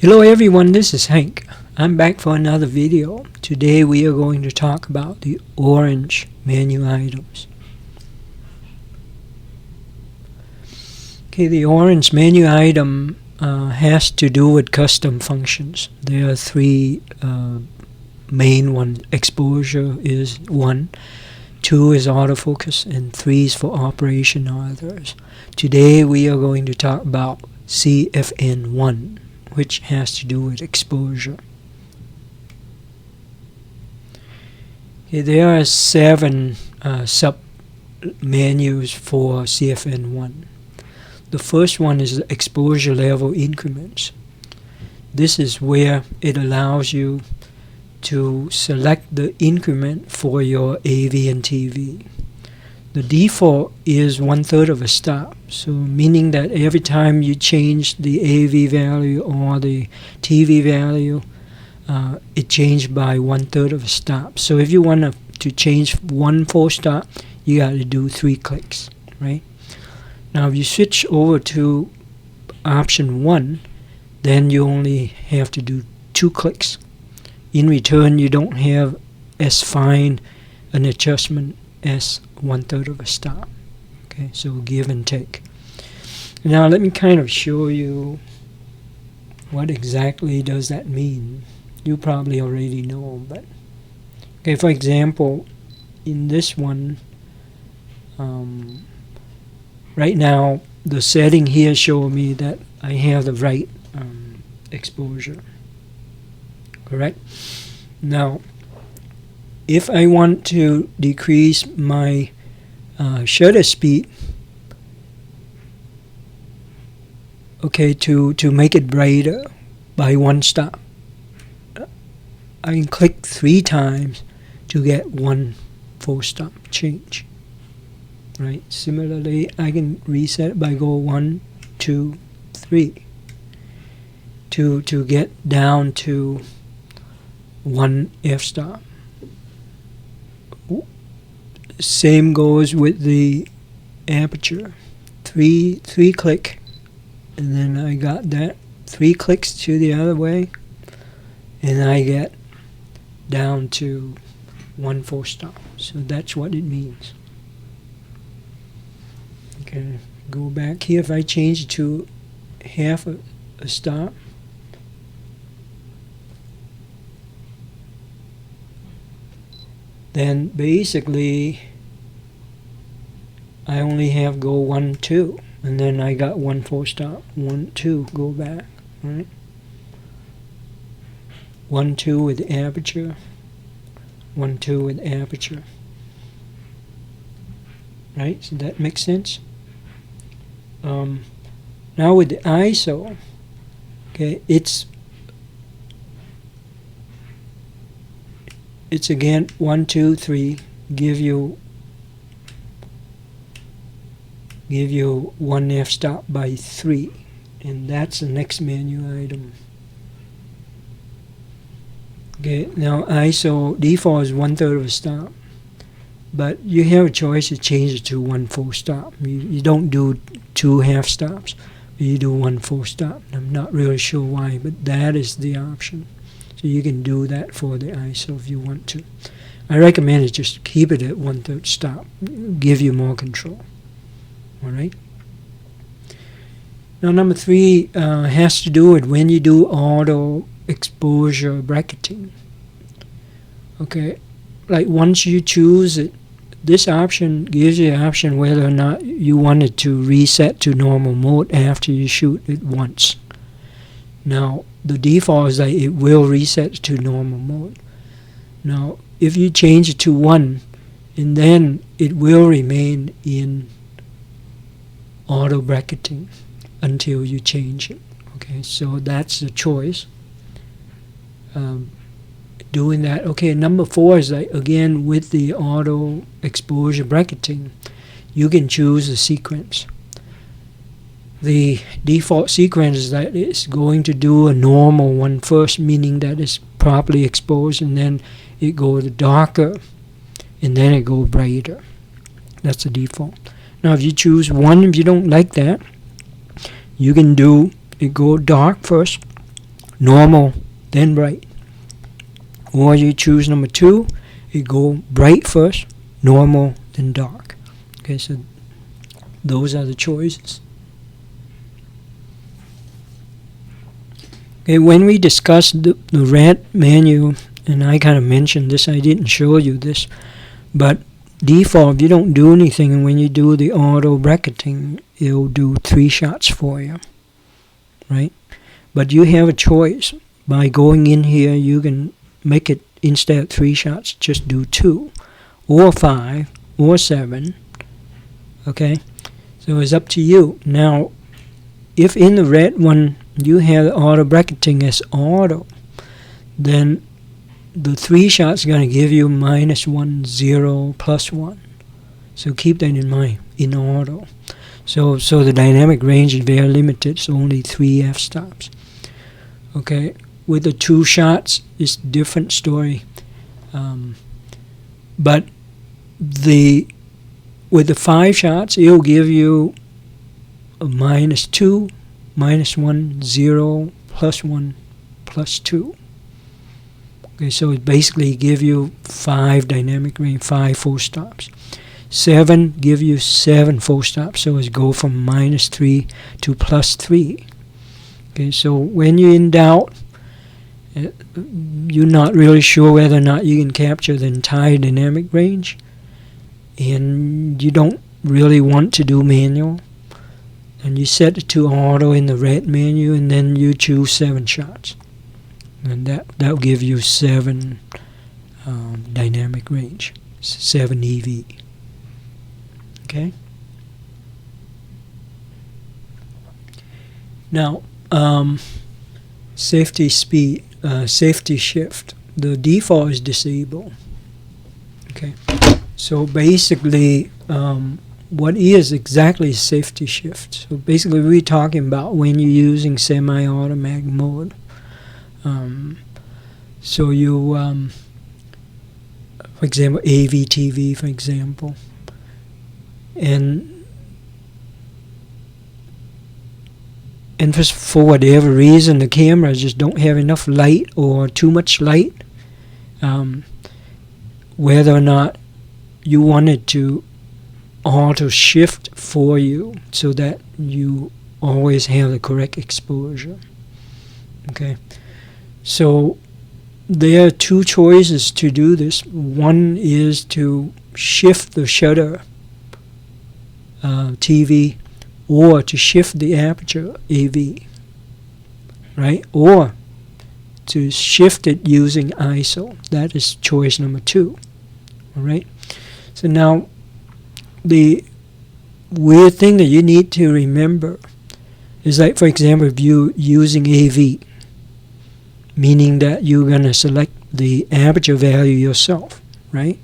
Hello everyone, this is Hank. I'm back for another video. Today we are going to talk about the orange menu items. Okay, the orange menu item has to do with custom functions. There are three main ones. Exposure is one, 2 is autofocus, and 3 is for operation others. Today we are going to talk about C.Fn 1, which has to do with exposure. Okay, there are 7 sub-menus for C.Fn 1. The first one is the exposure level increments. This is where it allows you to select the increment for your AV and TV. The default is 1/3 of a stop, so meaning that every time you change the AV value or the TV value, it changed by 1/3 of a stop. So if you want to change one full stop, you got to do 3 clicks, right? Now if you switch over to option 1, then you only have to do 2 clicks. In return, you don't have as fine an adjustment as 1/3 of a stop. Okay, so give and take. Now let me kind of show you what exactly does that mean. You probably already know, but okay, for example, in this one, right now the setting here shows me that I have the right exposure, correct? Now if I want to decrease my shutter speed, okay, to make it brighter by 1 stop, I can click 3 times to get 1 full stop change, right? Similarly, I can reset by go 1, 2, 3 to get down to 1 f-stop. Same goes with the aperture. 3 click, and then I got that 3 clicks to the other way, and I get down to 1 full stop. So that's what it means. Okay, go back here. If I change it to half a stop, then basically I only have go 1, 2, and then I got 1 full stop. 1, 2, go back, right? 1, 2 with the aperture. 1, 2 with aperture. Right? So that makes sense. Now with the ISO, okay, it's again 1, 2, 3, give you 1 f-stop by 3, and that's the next menu item. Okay, now ISO default is 1/3 of a stop, but you have a choice to change it to 1 full stop. You don't do 2 half stops, but you do 1 full stop. I'm not really sure why, but that is the option. So you can do that for the ISO if you want to. I recommend it just keep it at 1/3 stop, give you more control. Alright. Now number 3 has to do with when you do auto exposure bracketing. Okay, like once you choose it, this option gives you an option whether or not you want it to reset to normal mode after you shoot it once. Now the default is that it will reset to normal mode. Now if you change it to 1, and then it will remain in auto bracketing until you change it. Okay, so that's the choice. Doing that. Okay, number 4 is that again with the auto exposure bracketing, you can choose the sequence. The default sequence is that it's going to do a normal one first, meaning that it's properly exposed, and then it goes darker, and then it goes brighter. That's the default. Now if you choose 1, if you don't like that, you can do it go dark first, normal, then bright. Or you choose number 2, you go bright first, normal, then dark. Okay, so those are the choices. Okay, when we discussed the red menu, and I kind of mentioned this, I didn't show you this, but default, you don't do anything, and when you do the auto bracketing, it'll do 3 shots for you, right? But you have a choice. By going in here, you can make it, instead of 3 shots, just do 2, or 5, or 7, okay? So it's up to you. Now, if in the red one, you have auto bracketing as auto, then the 3 shots are going to give you -1, 0, +1. So keep that in mind, in auto. So the dynamic range is very limited. It's only 3 f-stops. Okay, with the 2 shots, it's a different story. But with the 5 shots, it'll give you a -2, -1, 0, +1, +2. Okay, so it basically give you 5 dynamic range, 5 full stops. 7 give you 7 full stops, so it's go from -3 to +3. Okay, so when you're in doubt, you're not really sure whether or not you can capture the entire dynamic range, and you don't really want to do manual, and you set it to auto in the red menu, and then you choose 7 shots, and that'll give you 7 dynamic range, 7 EV. Okay. Now, safety speed, safety shift. The default is disabled. Okay. So basically, what is exactly safety shift? So basically, we're talking about when you're using semi-automatic mode. So you, for example, AV-TV, for example, and for whatever reason, the cameras just don't have enough light or too much light, whether or not you wanted to auto shift for you so that you always have the correct exposure. Okay, so there are 2 choices to do this. One is to shift the shutter TV, or to shift the aperture AV, right? Or to shift it using ISO. That is choice number 2. All right. So now, the weird thing that you need to remember is, like, for example, if you're using AV, meaning that you're going to select the aperture value yourself, right?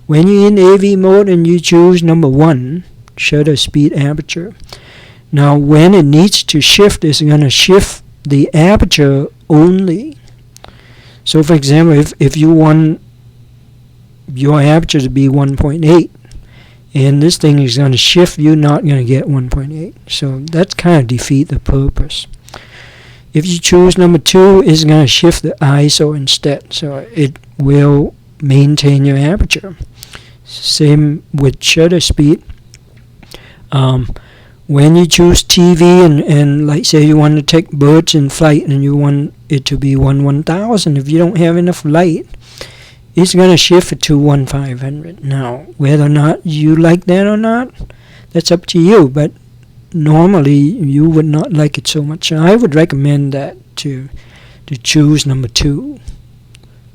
When you're in AV mode and you choose number 1, shutter speed aperture, now when it needs to shift, it's going to shift the aperture only. So for example, if you want your aperture to be 1.8, and this thing is going to shift, you're not going to get 1.8. So that's kind of defeat the purpose. If you choose number 2, it's going to shift the ISO instead, so it will maintain your aperture. Same with shutter speed. When you choose TV and like say you want to take birds in flight and you want it to be 1/1000, if you don't have enough light, it's going to shift it to 1/500. Now, whether or not you like that or not, that's up to you, but normally you would not like it so much. I would recommend that to choose number 2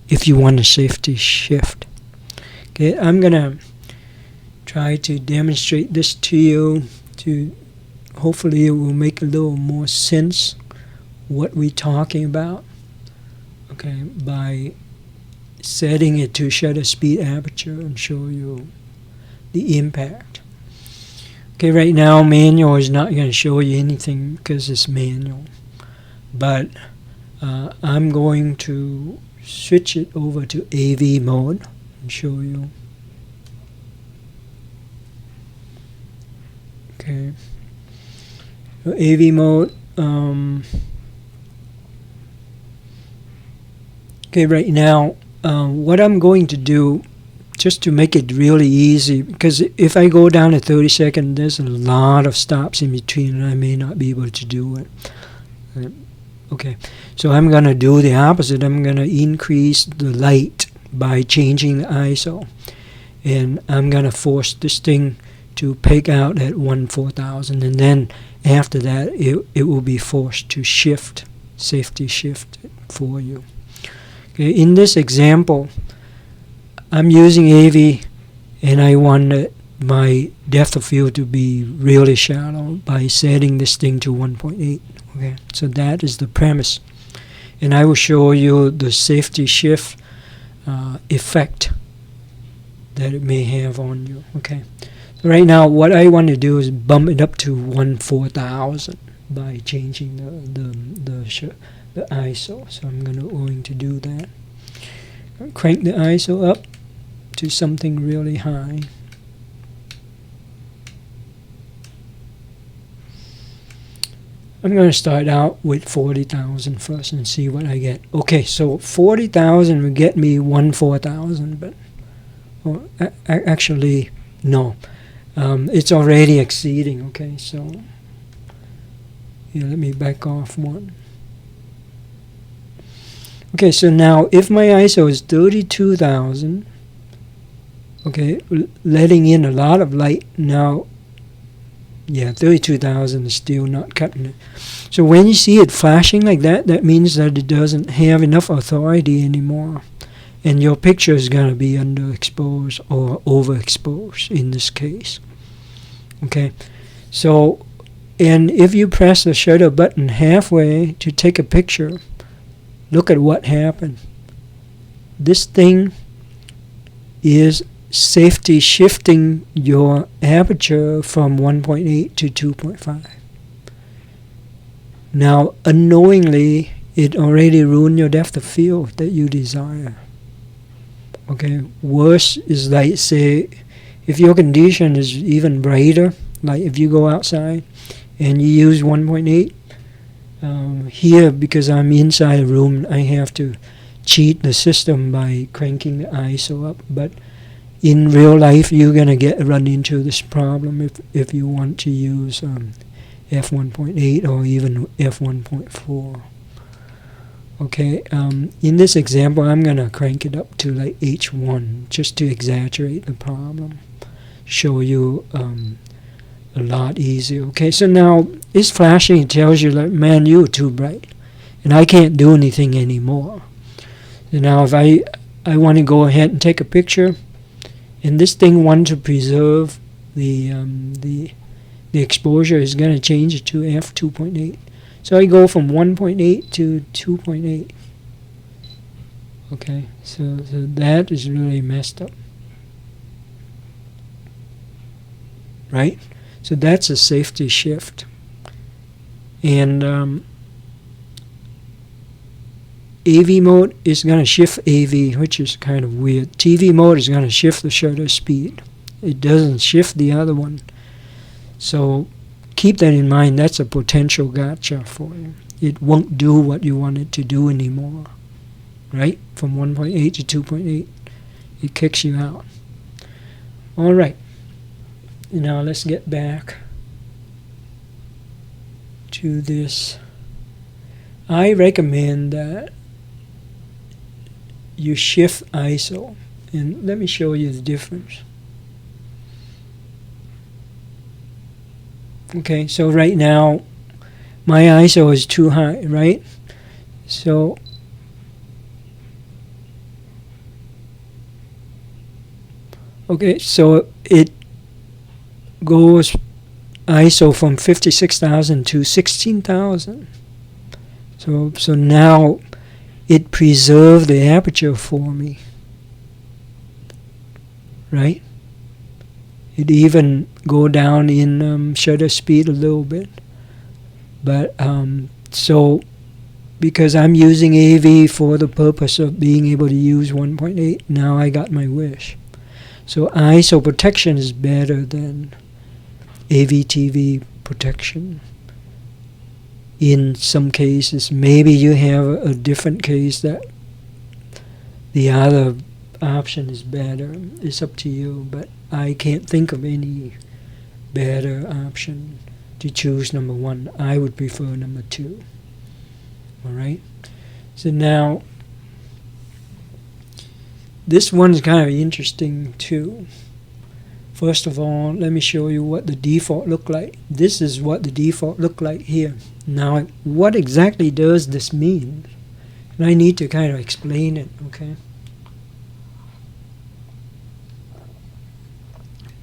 if you want a safety shift. Okay, I'm going to try to demonstrate this to you, to hopefully it will make a little more sense what we're talking about, okay, by setting it to shutter speed aperture and show you the impact. Okay, right now manual is not going to show you anything because it's manual, but I'm going to switch it over to AV mode and show you. Okay, so AV mode, Okay, right now, what I'm going to do, just to make it really easy, because if I go down to 30 seconds, there's a lot of stops in between, and I may not be able to do it. Okay, so I'm going to do the opposite. I'm going to increase the light by changing the ISO. And I'm going to force this thing to peak out at 1/4000, and then after that it will be forced to shift, safety shift for you. Okay, in this example, I'm using AV, and I want my depth of field to be really shallow by setting this thing to 1.8. Okay, so that is the premise, and I will show you the safety shift effect that it may have on you. Okay, so right now what I want to do is bump it up to 1/4000 by changing the ISO. So I'm going to do that. Crank the ISO up to something really high. I'm going to start out with 40,000 first and see what I get. Okay, so 40,000 will get me 1/4000, but actually no, it's already exceeding. Okay, so here, let me back off one. Okay, so now if my ISO is 32,000, okay, letting in a lot of light now. Yeah, 32,000 is still not cutting it. So when you see it flashing like that, that means that it doesn't have enough authority anymore. And your picture is going to be underexposed or overexposed in this case. Okay, so, and if you press the shutter button halfway to take a picture, look at what happened. This thing is safety shifting your aperture from 1.8 to 2.5. Now, unknowingly, it already ruined your depth of field that you desire. Okay, worse is like, say, if your condition is even brighter, like if you go outside and you use 1.8, here, because I'm inside a room, I have to cheat the system by cranking the ISO up, but in real life, you're going to run into this problem if you want to use f1.8 or even f1.4. Okay, in this example, I'm going to crank it up to like h1 just to exaggerate the problem, show you a lot easier. Okay, so now it's flashing. It tells you like, man, you're too bright, and I can't do anything anymore. And now if I want to go ahead and take a picture, and this thing wants to preserve the exposure, is going to change it to f2.8. So I go from 1.8 to 2.8. Okay, so that is really messed up, right? So that's a safety shift, and AV mode is going to shift AV, which is kind of weird. TV mode is going to shift the shutter speed. It doesn't shift the other one. So keep that in mind. That's a potential gotcha for you. It won't do what you want it to do anymore, right? From 1.8 to 2.8, it kicks you out. All right. Now let's get back to this. I recommend that you shift ISO, and let me show you the difference. Okay, so right now my ISO is too high, right? So okay, so it goes ISO from 56,000 to 16,000. So now it preserved the aperture for me, right? It even go down in shutter speed a little bit, but so because I'm using AV for the purpose of being able to use 1.8, now I got my wish. So ISO protection is better than AV-TV protection. In some cases, maybe you have a different case that the other option is better. It's up to you, but I can't think of any better option to choose number 1. I would prefer number 2. Alright? So now, this one's kind of interesting too. First of all, let me show you what the default look like. This is what the default look like here. Now, what exactly does this mean? And I need to kind of explain it, okay?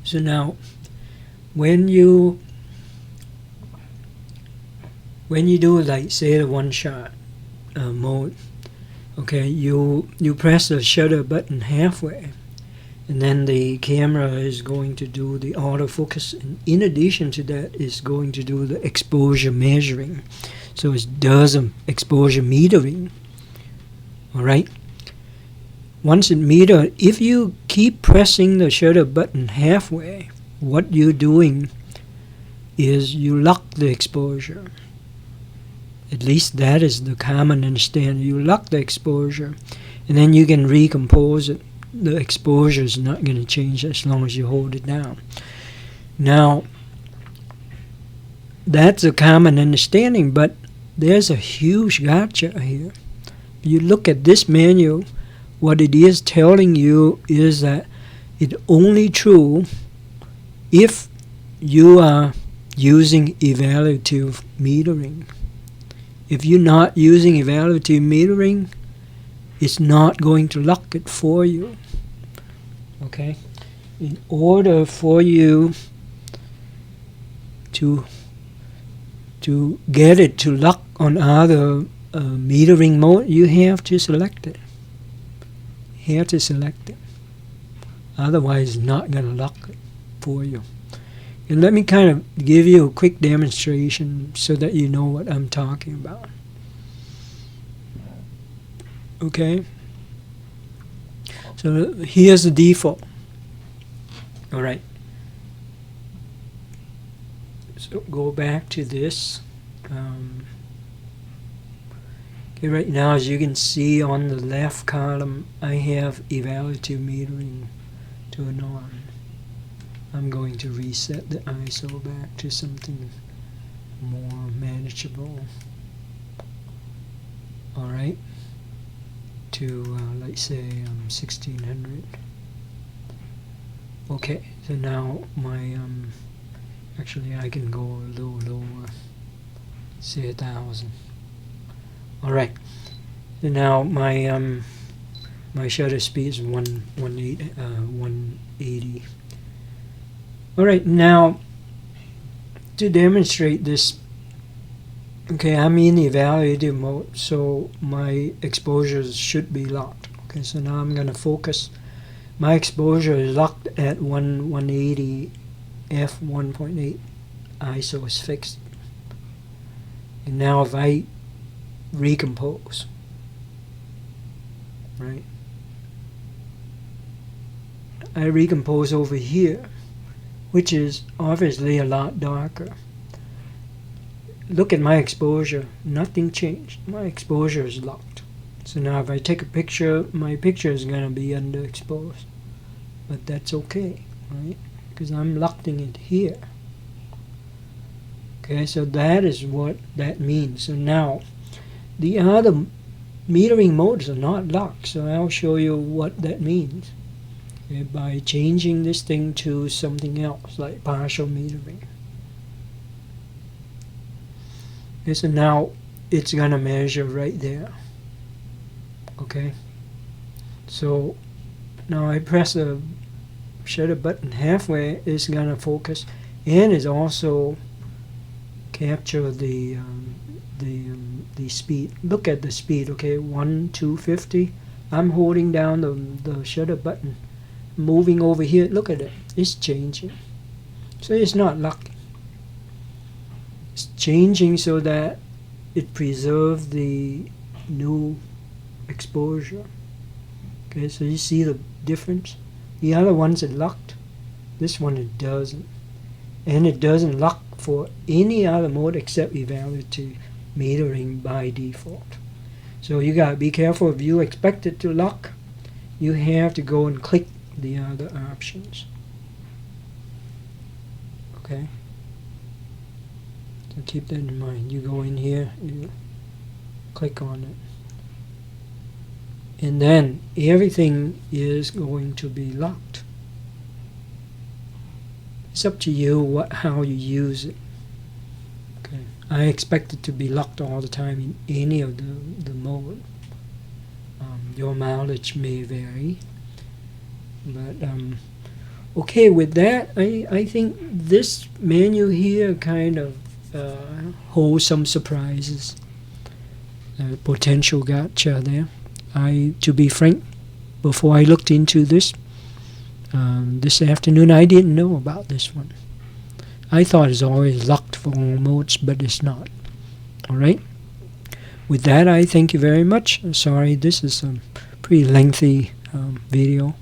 So now, when you do, like, say, the one-shot mode, okay, you press the shutter button halfway, and then the camera is going to do the autofocus, and in addition to that is going to do the exposure measuring. So it does an exposure metering. Alright? Once it meter, if you keep pressing the shutter button halfway, what you're doing is you lock the exposure. At least that is the common understanding. You lock the exposure, and then you can recompose it. The exposure is not going to change as long as you hold it down. Now, that's a common understanding, but there's a huge gotcha here. You look at this manual, what it is telling you is that it's only true if you are using evaluative metering. If you're not using evaluative metering, it's not going to lock it for you. Okay? In order for you to get it to lock on other metering mode, you have to select it. You have to select it. Otherwise, it's not going to lock it for you. And let me kind of give you a quick demonstration so that you know what I'm talking about. Okay? So here's the default. Alright. So go back to this. Okay, right now, as you can see on the left column, I have evaluative metering turned on. I'm going to reset the ISO back to something more manageable. Alright, to let's say 1600. Okay, so now my actually I can go a little lower, say 1000. Alright, so now my my shutter speed is 180. Alright, now to demonstrate this, okay, I'm in evaluative mode, so my exposures should be locked. Okay, so now I'm going to focus. My exposure is locked at 180 f1.8. ISO is fixed. And now if I recompose, right, I recompose over here, which is obviously a lot darker. Look at my exposure, nothing changed. My exposure is locked. So now if I take a picture, my picture is going to be underexposed. But that's okay, right? Because I'm locking it here. Okay, so that is what that means. So now, the other metering modes are not locked, so I'll show you what that means. Okay, by changing this thing to something else, like partial metering. Okay, so now it's going to measure right there. Okay, so now I press the shutter button halfway, it's going to focus, and it's also capture the speed. Look at the speed, okay, 250. I'm holding down the shutter button, moving over here. Look at it, it's changing. So it's not locked. It's changing so that it preserves the new exposure. Okay, so you see the difference. The other ones are locked. This one it doesn't, and it doesn't lock for any other mode except evaluative metering by default. So you gotta be careful if you expect it to lock. you have to go and click the other options. Okay? So keep that in mind. You go in here, you click on it. And then everything is going to be locked. It's up to you how you use it. Okay. I expect it to be locked all the time in any of the mode. Your mileage may vary. But okay, with that, I think this menu here kind of holds some surprises. Potential gotcha there. To be frank, before I looked into this this afternoon, I didn't know about this one. I thought it's always locked for all modes, but it's not. Alright? With that, I thank you very much. Sorry, this is a pretty lengthy video.